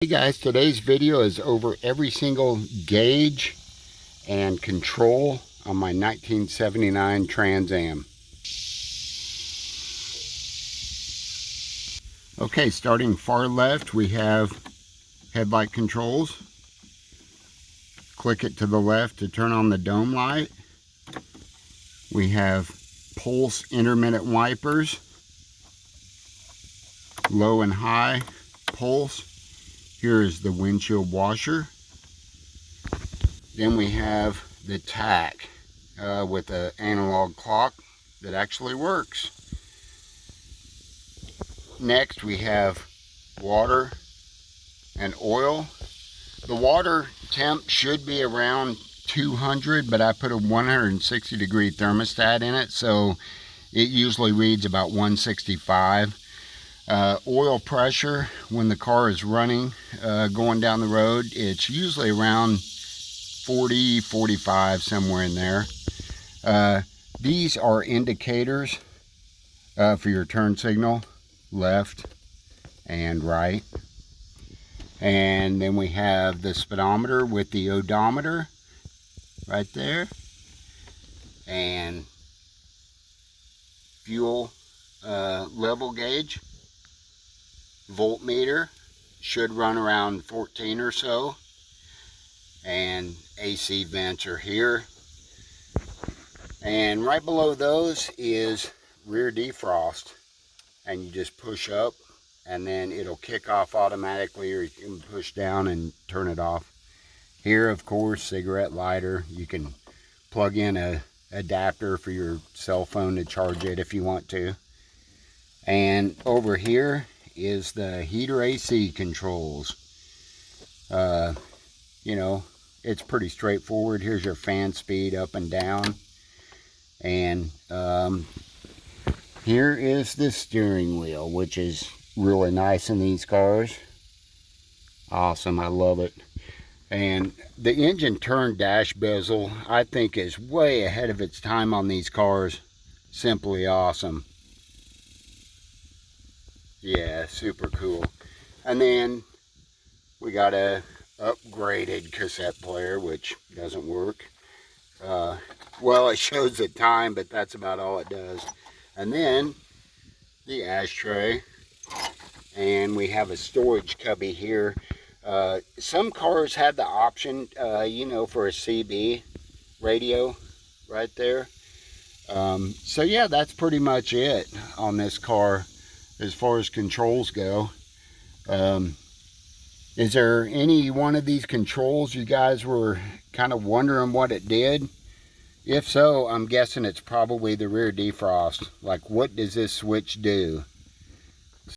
Hey guys, today's video is over every single gauge and control on my 1979 Trans Am. Okay, starting far left, we have headlight controls. Click it to the left to turn on the dome light. We have pulse intermittent wipers, low and high pulse. Here is the windshield washer. Then we have the tack with an analog clock that actually works. Next we have water and oil. The water temp should be around 200, but I put a 160 degree thermostat in it, so it usually reads about 165. Oil pressure when the car is running, going down the road, it's usually around 40, 45, somewhere in there. These are indicators for your turn signal, left and right. And then we have the speedometer with the odometer right there, and fuel level gauge. Voltmeter should run around 14 or so, and AC vents are here. And right below those is rear defrost, and you just push up and then it'll kick off automatically, or you can push down and turn it off. Here, of course, cigarette lighter. You can plug in a adapter for your cell phone to charge it if you want to. And over here is the heater AC controls. You know, it's pretty straightforward. Here's your fan speed up and down. And here is the steering wheel, which is really nice in these cars. Awesome, I love it. And the engine turn dash bezel, I think, is way ahead of its time on these cars. Simply awesome. Yeah, super cool. And then we got a upgraded cassette player, which doesn't work. Well, it shows the time, but that's about all it does. And then the ashtray, and we have a storage cubby here. Some cars had the option, you know, for a CB radio right there. So yeah, that's pretty much it on this car as far as controls go. Is there any one of these controls you guys were kind of wondering what it did? If so, I'm guessing it's probably the rear defrost. Like, what does this switch do?